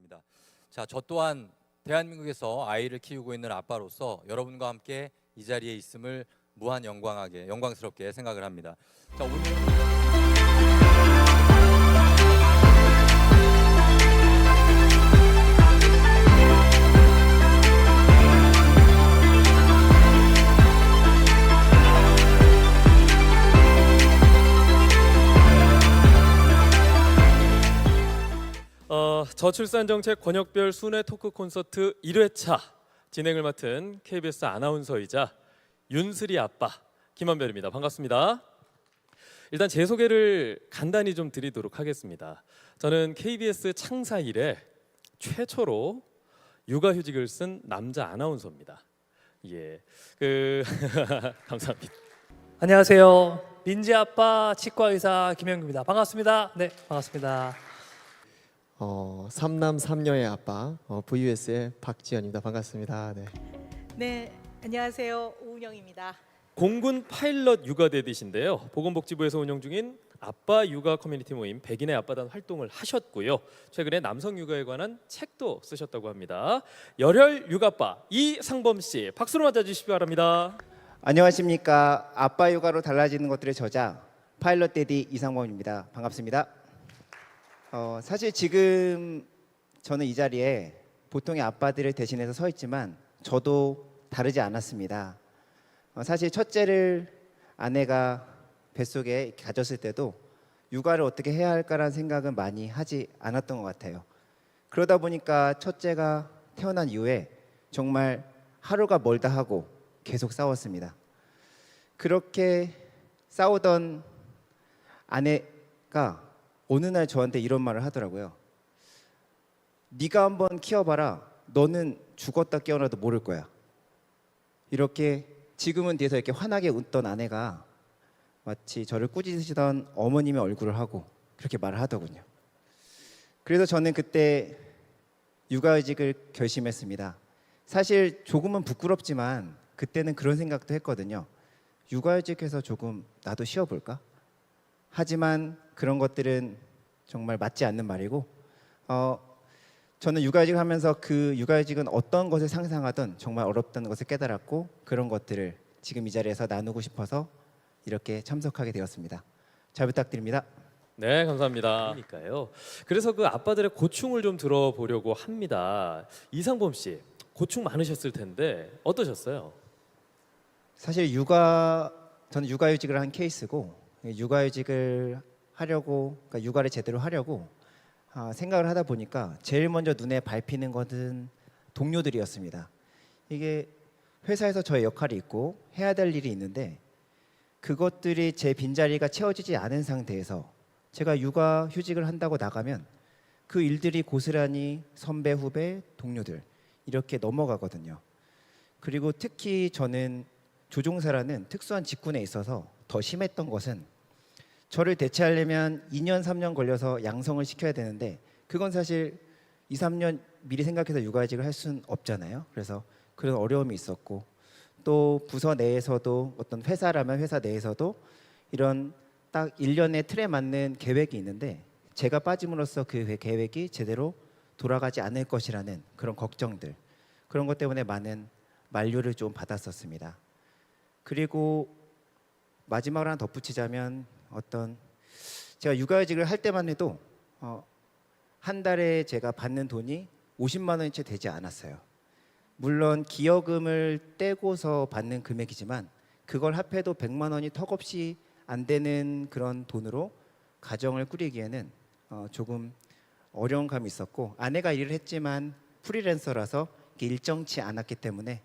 합니다. 자, 저 또한 대한민국에서 아이를 키우고 있는 아빠로서 여러분과 함께 이 자리에 있음을 무한 영광스럽게 생각을 합니다. 자, 오늘 저출산정책 권역별 순회 토크 콘서트 1회차 진행을 맡은 KBS 아나운서이자 윤슬이 아빠 김한별입니다. 반갑습니다. 일단 제 소개를 간단히 좀 드리도록 하겠습니다. 저는 KBS 창사 이래 최초로 육아휴직을 쓴 남자 아나운서입니다. 예, 감사합니다. 안녕하세요. 민지 아빠 치과의사 김영규입니다. 반갑습니다. 네, 반갑습니다. 삼남 삼녀의 아빠 VUS의 박지현입니다. 반갑습니다. 네. 네, 안녕하세요. 오은영입니다. 공군 파일럿 육아대디신데요. 보건복지부에서 운영 중인 아빠 육아 커뮤니티 모임 백인의 아빠단 활동을 하셨고요. 최근에 남성 육아에 관한 책도 쓰셨다고 합니다. 열혈 육아빠 이상범 씨, 박수로 맞아주시기 바랍니다. 안녕하십니까. 아빠 육아로 달라지는 것들의 저자 파일럿 데디 이상범입니다. 반갑습니다. 사실 지금 저는 이 자리에 보통의 아빠들을 대신해서 서 있지만 저도 다르지 않았습니다. 사실 첫째를 아내가 뱃속에 가졌을 때도 육아를 어떻게 해야 할까라는 생각은 많이 하지 않았던 것 같아요. 그러다 보니까 첫째가 태어난 이후에 정말 하루가 멀다 하고 계속 싸웠습니다. 그렇게 싸우던 아내가 어느 날 저한테 이런 말을 하더라고요. 네가 한번 키워봐라. 너는 죽었다 깨어나도 모를 거야. 이렇게 지금은 뒤에서 이렇게 환하게 웃던 아내가 마치 저를 꾸짖으시던 어머님의 얼굴을 하고 그렇게 말을 하더군요. 그래서 저는 그때 육아휴직을 결심했습니다. 사실 조금은 부끄럽지만 그때는 그런 생각도 했거든요. 육아휴직해서 조금 나도 쉬어볼까? 하지만 그런 것들은 정말 맞지 않는 말이고 저는 육아휴직을 하면서 그 육아휴직은 어떤 것을 상상하던 정말 어렵다는 것을 깨달았고 그런 것들을 지금 이 자리에서 나누고 싶어서 이렇게 참석하게 되었습니다. 잘 부탁드립니다. 네, 감사합니다. 그러니까요. 그래서 그 아빠들의 고충을 좀 들어보려고 합니다. 이상범 씨, 고충 많으셨을 텐데 어떠셨어요? 사실 저는 육아휴직을 한 케이스고 육아휴직을 하려고 그러니까 육아를 제대로 하려고 생각을 하다 보니까 제일 먼저 눈에 밟히는 것은 동료들이었습니다. 이게 회사에서 저의 역할이 있고 해야 될 일이 있는데 그것들이 제 빈자리가 채워지지 않은 상태에서 제가 육아휴직을 한다고 나가면 그 일들이 고스란히 선배, 후배, 동료들 이렇게 넘어가거든요. 그리고 특히 저는 조종사라는 특수한 직군에 있어서 더 심했던 것은 저를 대체하려면 2년, 3년 걸려서 양성을 시켜야 되는데 그건 사실 2, 3년 미리 생각해서 육아휴직을 할 수는 없잖아요. 그래서 그런 어려움이 있었고 또 부서 내에서도 어떤 회사라면 회사 내에서도 이런 딱 1년의 틀에 맞는 계획이 있는데 제가 빠짐으로써 그 계획이 제대로 돌아가지 않을 것이라는 그런 걱정들 그런 것 때문에 많은 만류를 좀 받았었습니다. 그리고 마지막으로 하나 덧붙이자면 제가 육아휴직을 할 때만 해도 한 달에 제가 받는 돈이 50만 원이 채 되지 않았어요. 물론 기여금을 떼고서 받는 금액이지만 그걸 합해도 100만 원이 턱없이 안 되는 그런 돈으로 가정을 꾸리기에는 조금 어려운 감이 있었고 아내가 일을 했지만 프리랜서라서 일정치 않았기 때문에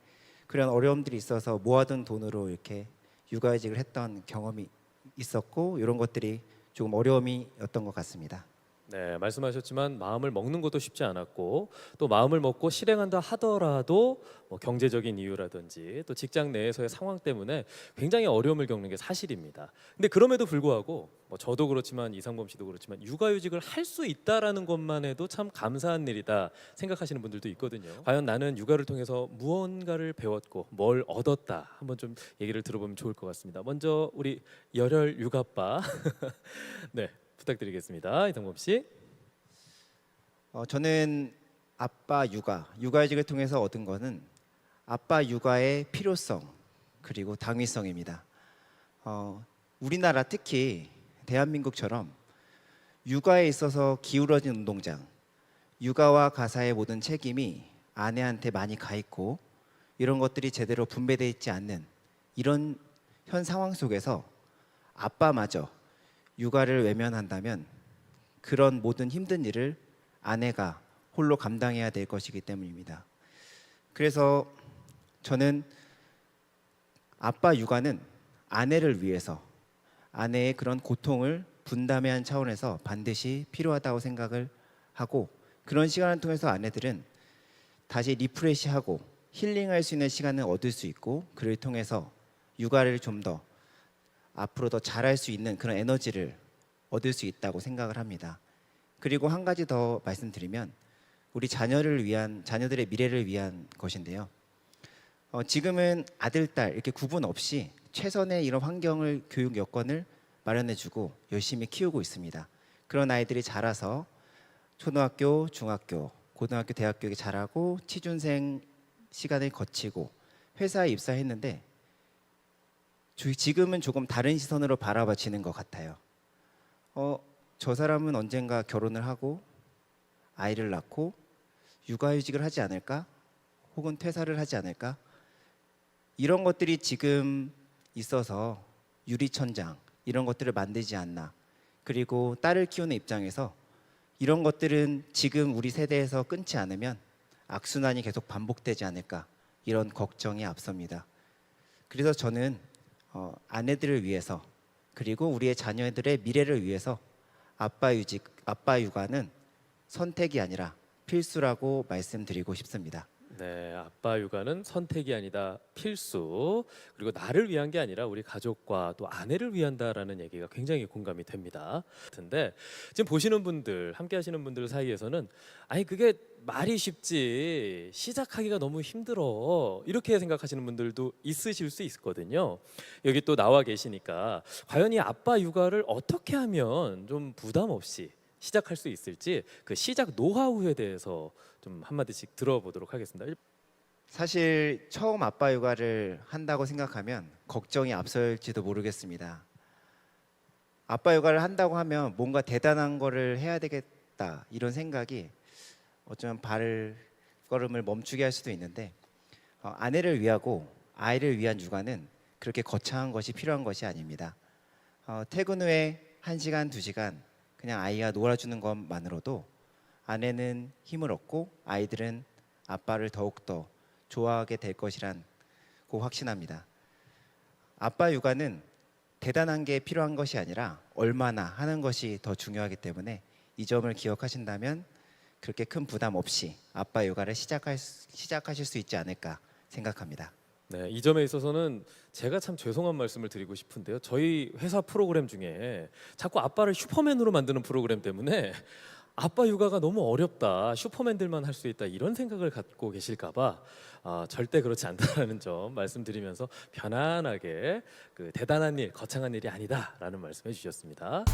그런 어려움들이 있어서 모아둔 돈으로 이렇게 육아휴직을 했던 경험이 있었고 이런 것들이 조금 어려움이었던 것 같습니다. 네, 말씀하셨지만 마음을 먹는 것도 쉽지 않았고 또 마음을 먹고 실행한다 하더라도 경제적인 이유라든지 또 직장 내에서의 상황 때문에 굉장히 어려움을 겪는 게 사실입니다. 근데 그럼에도 불구하고 저도 그렇지만 이상범 씨도 그렇지만 육아휴직을 할 수 있다라는 것만 해도 참 감사한 일이다 생각하시는 분들도 있거든요. 과연 나는 육아를 통해서 무언가를 배웠고 뭘 얻었다 한번 좀 얘기를 들어보면 좋을 것 같습니다. 먼저 우리 열혈 육아빠 네 부탁드리겠습니다. 이상범 씨. 저는 아빠 육아휴직을 통해서 얻은 것은 아빠 육아의 필요성 그리고 당위성입니다. 우리나라 특히 대한민국처럼 육아에 있어서 기울어진 운동장, 육아와 가사의 모든 책임이 아내한테 많이 가 있고 이런 것들이 제대로 분배되어 있지 않는 이런 현 상황 속에서 아빠마저 육아를 외면한다면 그런 모든 힘든 일을 아내가 홀로 감당해야 될 것이기 때문입니다. 그래서 저는 아빠 육아는 아내를 위해서 아내의 그런 고통을 분담해야 하는 차원에서 반드시 필요하다고 생각을 하고 그런 시간을 통해서 아내들은 다시 리프레시하고 힐링할 수 있는 시간을 얻을 수 있고 그를 통해서 육아를 좀 더 앞으로 더 잘할 수 있는 그런 에너지를 얻을 수 있다고 생각을 합니다. 그리고 한 가지 더 말씀드리면 우리 자녀들의 미래를 위한 것인데요. 지금은 아들, 딸 이렇게 구분 없이 최선의 이런 환경을 교육 여건을 마련해주고 열심히 키우고 있습니다. 그런 아이들이 자라서 초등학교, 중학교, 고등학교, 대학교에 자라고 취준생 시간을 거치고 회사에 입사했는데 지금은 조금 다른 시선으로 바라봐지는 것 같아요. 저 사람은 언젠가 결혼을 하고 아이를 낳고 육아휴직을 하지 않을까? 혹은 퇴사를 하지 않을까? 이런 것들이 지금 있어서 유리천장 이런 것들을 만들지 않나. 그리고 딸을 키우는 입장에서 이런 것들은 지금 우리 세대에서 끊지 않으면 악순환이 계속 반복되지 않을까 이런 걱정이 앞섭니다. 그래서 저는 아내들을 위해서 그리고 우리의 자녀들의 미래를 위해서 아빠 육아는 선택이 아니라 필수라고 말씀드리고 싶습니다. 네, 아빠 육아는 선택이 아니다 필수. 그리고 나를 위한 게 아니라 우리 가족과 또 아내를 위한다라는 얘기가 굉장히 공감이 됩니다. 근데 지금 보시는 분들, 함께 하시는 분들 사이에서는 아니 그게 말이 쉽지 시작하기가 너무 힘들어 이렇게 생각하시는 분들도 있으실 수 있거든요. 여기 또 나와 계시니까 과연 이 아빠 육아를 어떻게 하면 좀 부담 없이 시작할 수 있을지 그 시작 노하우에 대해서 좀 한마디씩 들어보도록 하겠습니다. 사실 처음 아빠 육아를 한다고 생각하면 걱정이 앞설지도 모르겠습니다. 아빠 육아를 한다고 하면 뭔가 대단한 거를 해야 되겠다 이런 생각이 어쩌면 발걸음을 멈추게 할 수도 있는데 아내를 위하고 아이를 위한 육아는 그렇게 거창한 것이 필요한 것이 아닙니다. 퇴근 후에 1시간, 2시간 그냥 아이가 놀아주는 것만으로도 아내는 힘을 얻고 아이들은 아빠를 더욱더 좋아하게 될 것이란 고 확신합니다. 아빠 육아는 대단한 게 필요한 것이 아니라 얼마나 하는 것이 더 중요하기 때문에 이 점을 기억하신다면 그렇게 큰 부담 없이 아빠 육아를 시작하실 수 있지 않을까 생각합니다. 네, 이 점에 있어서는 제가 참 죄송한 말씀을 드리고 싶은데요. 저희 회사 프로그램 중에 자꾸 아빠를 슈퍼맨으로 만드는 프로그램 때문에 아빠 육아가 너무 어렵다, 슈퍼맨들만 할 수 있다 이런 생각을 갖고 계실까봐 절대 그렇지 않다라는 점 말씀드리면서 편안하게 그 대단한 일, 거창한 일이 아니다라는 말씀해 주셨습니다.